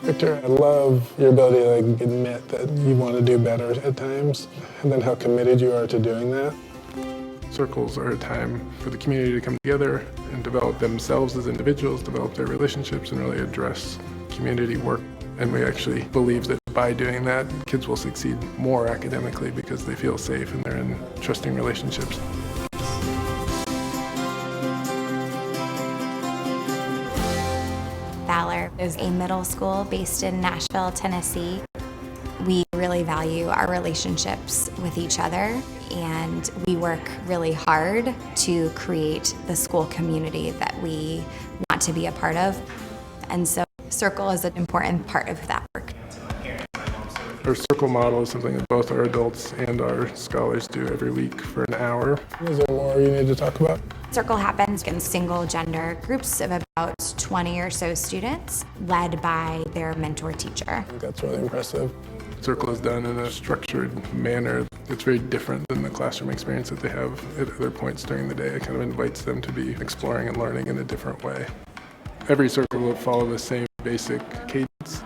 Victor, I love your ability to admit that you want to do better at times, and then how committed you are to doing that. Circles are a time for the community to come together and develop themselves as individuals, develop their relationships, and really address community work. And we actually believe that by doing that, kids will succeed more academically because they feel safe and they're in trusting relationships. Valor is a middle school based in Nashville, Tennessee. We really value our relationships with each other, and we work really hard to create the school community that we want to be a part of. And so Circle is an important part of that work. Our Circle model is something that both our adults and our scholars do every week for an hour. Is there more you need to talk about? Circle happens in single gender groups of about 20 or so students, led by their mentor teacher. I think that's really impressive. Circle is done in a structured manner. It's very different than the classroom experience that they have at other points during the day. It kind of invites them to be exploring and learning in a different way. Every circle will follow the same basic cadence.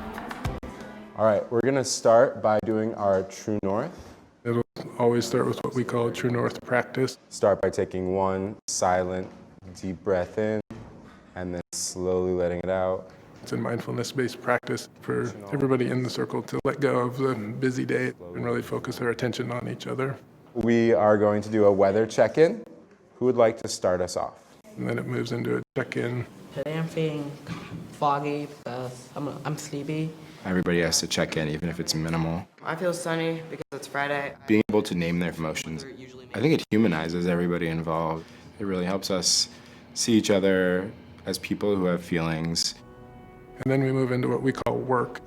All right, we're gonna start by doing our True North. It'll always start with what we call a True North practice. Start by taking one silent, deep breath in, and then slowly letting it out. It's a mindfulness-based practice for everybody in the circle to let go of the busy day and really focus their attention on each other. We are going to do a weather check-in. Who would like to start us off? And then it moves into a check-in. Today I'm feeling foggy because I'm sleepy. Everybody has to check in, even if it's minimal. I feel sunny because it's Friday. Being able to name their emotions, I think it humanizes everybody involved. It really helps us see each other as people who have feelings. And then we move into what we call work.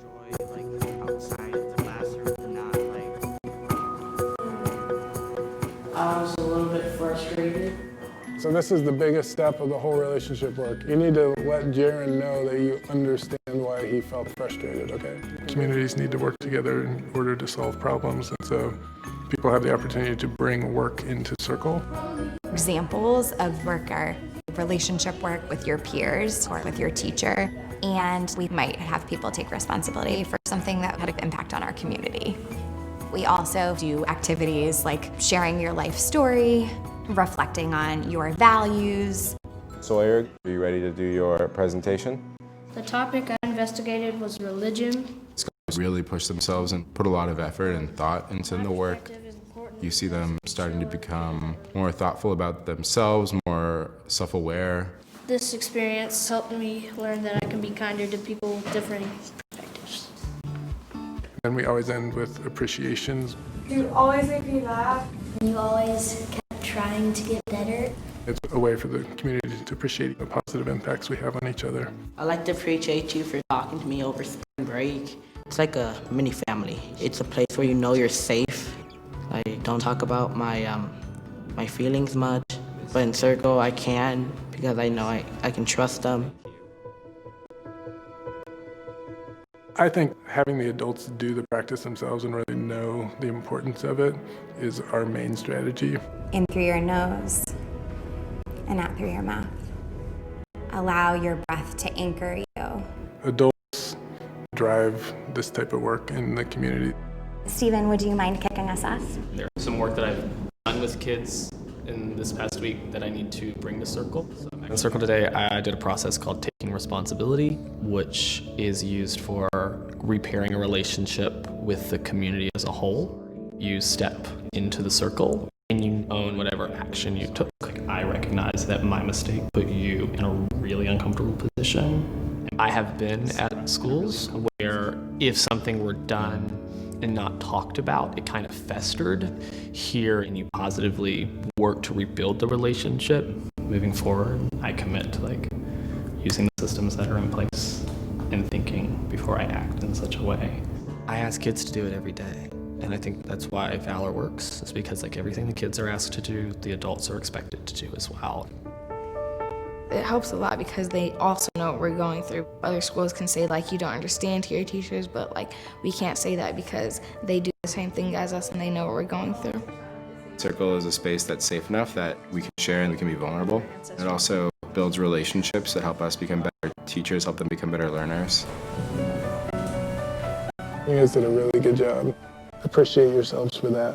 I was a little bit frustrated. So this is the biggest step of the whole relationship work. You need to let Jaron know that you understand why he felt frustrated, okay? Communities need to work together in order to solve problems, and so people have the opportunity to bring work into Circle. Examples of work are relationship work with your peers or with your teacher, and we might have people take responsibility for something that had an impact on our community. We also do activities like sharing your life story, reflecting on your values. Sawyer, are you ready to do your presentation? The topic I investigated was religion. Scholars really push themselves and put a lot of effort and thought into the work. You see them starting to become more thoughtful about themselves, more self-aware. This experience helped me learn that I can be kinder to people with different perspectives. And we always end with appreciations. You always make me laugh. You always kept trying to get better. It's a way for the community to appreciate the positive impacts we have on each other. I like to appreciate you for talking to me over spring break. It's like a mini family. It's a place where you know you're safe. I don't talk about my feelings much, but in Circle I can because I know I can trust them. I think having the adults do the practice themselves and really know the importance of it is our main strategy. In through your nose and out through your mouth. Allow your breath to anchor you. Adults drive this type of work in the community. Stephen, would you mind kicking us off? There's some work that I've done with kids in this past week that I need to bring to Circle. In Circle today, I did a process called Taking Responsibility, which is used for repairing a relationship with the community as a whole. You step into the circle and you own whatever action you took. I recognize that my mistake put you in a really uncomfortable position. I have been at schools where if something were done and not talked about, it kind of festered. Here, and you positively work to rebuild the relationship. Moving forward, I commit to using the systems that are in place and thinking before I act in such a way. I ask kids to do it every day, and I think that's why Valor works, is because everything the kids are asked to do, the adults are expected to do as well. It helps a lot because they also know what we're going through. Other schools can say you don't understand to your teachers, but we can't say that because they do the same thing as us and they know what we're going through. Circle is a space that's safe enough that we can share and we can be vulnerable. It also builds relationships that help us become better teachers, help them become better learners. You guys did a really good job. Appreciate yourselves for that.